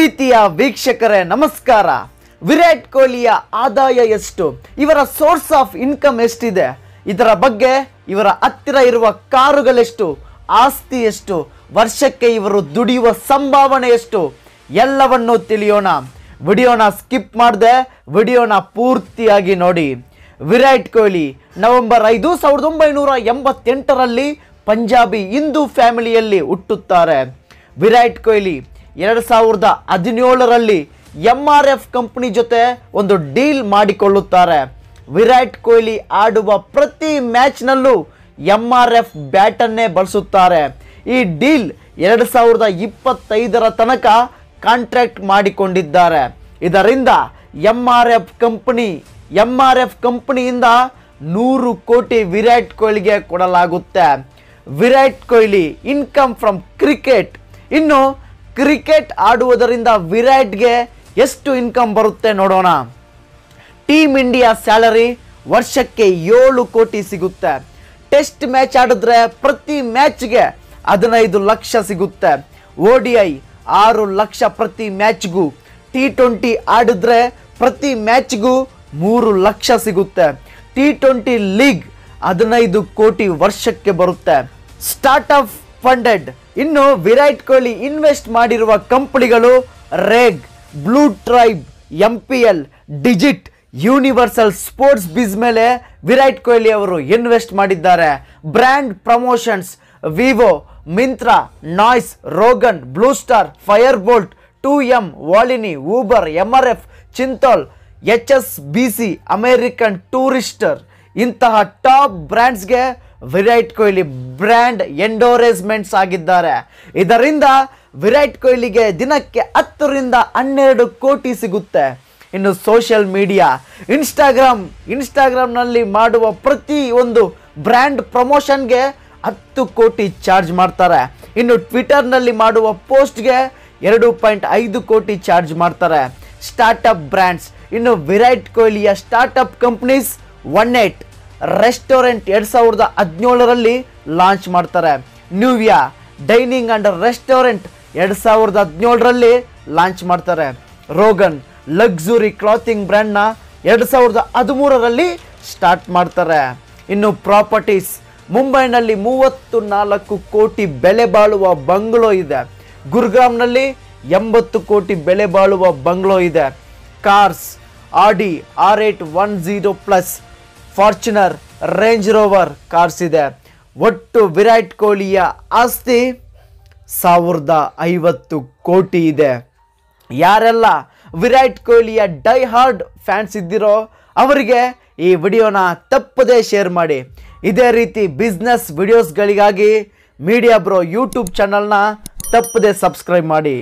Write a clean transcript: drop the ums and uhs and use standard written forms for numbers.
ಪ್ರೀತಿಯ ವೀಕ್ಷಕರೇ ನಮಸ್ಕಾರ. ವಿರಾಟ್ ಕೊಹ್ಲಿಯ ಆದಾಯ ಎಷ್ಟು, ಇವರ ಸೋರ್ಸ್ ಆಫ್ ಇನ್ಕಮ್ ಎಷ್ಟಿದೆ, ಇದರ ಬಗ್ಗೆ ಇವರ ಹತ್ತಿರ ಇರುವ ಕಾರುಗಳೆಷ್ಟು, ಆಸ್ತಿ ಎಷ್ಟು, ವರ್ಷಕ್ಕೆ ಇವರು ದುಡಿಯುವ ಸಂಭಾವನೆ ಎಷ್ಟು, ಎಲ್ಲವನ್ನೂ ತಿಳಿಯೋಣ. ವಿಡಿಯೋನ ಸ್ಕಿಪ್ ಮಾಡದೆ ವಿಡಿಯೋನ ಪೂರ್ತಿಯಾಗಿ ನೋಡಿ. ವಿರಾಟ್ ಕೊಹ್ಲಿ ನವೆಂಬರ್ 5, 1988ರಲ್ಲಿ ಪಂಜಾಬಿ ಹಿಂದೂ ಫ್ಯಾಮಿಲಿಯಲ್ಲಿ ಹುಟ್ಟುತ್ತಾರೆ. ವಿರಾಟ್ ಕೊಹ್ಲಿ 2017ರಲ್ಲಿ MRF ಕಂಪನಿ ಜೊತೆ ಒಂದು ಡೀಲ್ ಮಾಡಿಕೊಳ್ಳುತ್ತಾರೆ. ವಿರಾಟ್ ಕೊಹ್ಲಿ ಆಡುವ ಪ್ರತಿ ಮ್ಯಾಚ್ನಲ್ಲೂ MRF ಬ್ಯಾಟನ್ನೇ ಬಳಸುತ್ತಾರೆ. ಈ ಡೀಲ್ 2025ರ ತನಕ ಕಾಂಟ್ರಾಕ್ಟ್ ಮಾಡಿಕೊಂಡಿದ್ದಾರೆ. ಇದರಿಂದ MRF ಕಂಪನಿಯಿಂದ 100 ಕೋಟಿ ವಿರಾಟ್ ಕೊಹ್ಲಿಗೆ ಕೊಡಲಾಗುತ್ತೆ. Virat Kohli income from cricket. ಇನ್ನು ಕ್ರಿಕೆಟ್ ಆಡುವುದರಿಂದ ವಿರಾಟ್ಗೆ ಎಷ್ಟು ಇನ್ಕಮ್ ಬರುತ್ತೆ ನೋಡೋಣ. ಟೀಮ್ ಇಂಡಿಯಾ ಸ್ಯಾಲರಿ ವರ್ಷಕ್ಕೆ 7 ಕೋಟಿ ಸಿಗುತ್ತೆ. ಟೆಸ್ಟ್ ಮ್ಯಾಚ್ ಆಡಿದ್ರೆ ಪ್ರತಿ ಮ್ಯಾಚ್ಗೆ 15 ಲಕ್ಷ ಸಿಗುತ್ತೆ. ODI 6 ಲಕ್ಷ ಪ್ರತಿ ಮ್ಯಾಚ್ಗೂ. T20 ಆಡಿದ್ರೆ ಪ್ರತಿ ಮ್ಯಾಚ್ಗೂ 3 ಲಕ್ಷ ಸಿಗುತ್ತೆ. T20 ಲೀಗ್ 15 ಕೋಟಿ ವರ್ಷಕ್ಕೆ ಬರುತ್ತೆ. Startup funded. ಇನ್ನು ವಿರಾಟ್ ಕೊಹ್ಲಿ ಇನ್ವೆಸ್ಟ್ ಮಾಡಿರುವ ಕಂಪನಿಗಳು Rage, Blue Tribe, MPL, Digit, Universal Sports Biz ಮೇಲೆ ವಿರಾಟ್ ಕೊಹ್ಲಿ ಅವರು ಇನ್ವೆಸ್ಟ್ ಮಾಡಿದ್ದಾರೆ. Brand promotions Vivo, Myntra, Noise, Wrogn, Blue Star, Fire Boltt, 2M, Volini, Uber, MRF, Cinthol, HSBC, American Tourister ಇಂತಹ ಟಾಪ್ ಬ್ರ್ಯಾಂಡ್ಸ್ಗೆ ವಿರಾಟ್ ಕೊಹ್ಲಿ ಬ್ರ್ಯಾಂಡ್ ಎಂಡೋರ್ಸ್ಮೆಂಟ್ಸ್ ಆಗಿದ್ದಾರೆ. ಇದರಿಂದ ವಿರಾಟ್ ಕೊಹ್ಲಿಗೆ ದಿನಕ್ಕೆ 10 ರಿಂದ 12 ಕೋಟಿ ಸಿಗುತ್ತೆ. ಇನ್ನು ಸೋಷಿಯಲ್ ಮೀಡಿಯಾ, ಇನ್ಸ್ಟಾಗ್ರಾಮ್ನಲ್ಲಿ ಮಾಡುವ ಪ್ರತಿ ಒಂದು ಬ್ರ್ಯಾಂಡ್ ಪ್ರಮೋಷನ್ಗೆ 10 ಕೋಟಿ ಚಾರ್ಜ್ ಮಾಡ್ತಾರೆ. ಇನ್ನು ಟ್ವಿಟರ್ನಲ್ಲಿ ಮಾಡುವ ಪೋಸ್ಟ್ಗೆ 2.5 ಕೋಟಿ ಚಾರ್ಜ್ ಮಾಡ್ತಾರೆ. Startup brands. ಇನ್ನು ವಿರಾಟ್ ಕೊಹ್ಲಿಯ ಸ್ಟಾರ್ಟ್ಅಪ್ ಕಂಪನೀಸ್ 18 ರೆಸ್ಟೋರೆಂಟ್ 2017ರಲ್ಲಿ ಲಾಂಚ್ ಮಾಡ್ತಾರೆ. ನ್ಯೂವಿಯಾ ಡೈನಿಂಗ್ ಅಂಡ್ ರೆಸ್ಟೋರೆಂಟ್ 2017ರಲ್ಲಿ ಲಾಂಚ್ ಮಾಡ್ತಾರೆ. ರೋಗನ್ ಲಕ್ಸುರಿ ಕ್ಲಾತಿಂಗ್ ಬ್ರ್ಯಾಂಡ್ನ 2013ರಲ್ಲಿ ಸ್ಟಾರ್ಟ್ ಮಾಡ್ತಾರೆ. ಇನ್ನು ಪ್ರಾಪರ್ಟೀಸ್, ಮುಂಬೈನಲ್ಲಿ 34 ಕೋಟಿ ಬೆಲೆ ಬಾಳುವ ಬಂಗ್ಲೋ ಇದೆ. ಗುರ್ಗಾಮ್ನಲ್ಲಿ 80 ಕೋಟಿ ಬೆಲೆ ಬಾಳುವ ಬಂಗ್ಲೋ ಇದೆ. ಕಾರ್ಸ್, ಆಡಿ R8 10+, Fortuner, range rover cars ಇದೆ. ಒಟ್ಟು ವಿರಾಟ್ ಕೊಹ್ಲಿಯ ಆಸ್ತಿ 1050 ಕೋಟಿ ಇದೆ. ಯಾರೆಲ್ಲ ವಿರಾಟ್ ಕೊಹ್ಲಿಯ ಡೈ ಹಾರ್ಡ್ ಫ್ಯಾನ್ಸ್ ಇದ್ದೀರೋ ಅವರಿಗೆ ಈ ವಿಡಿಯೋನ ತಪ್ಪದೇ ಶೇರ್ ಮಾಡಿ. ಇದೇ ರೀತಿ ಬಿಸ್ನೆಸ್ ವಿಡಿಯೋಸ್ಗಳಿಗಾಗಿ ಮೀಡಿಯಾ ಬ್ರೋ ಯೂಟ್ಯೂಬ್ ಚಾನಲ್ನ ತಪ್ಪದೇ ಸಬ್ಸ್ಕ್ರೈಬ್ ಮಾಡಿ.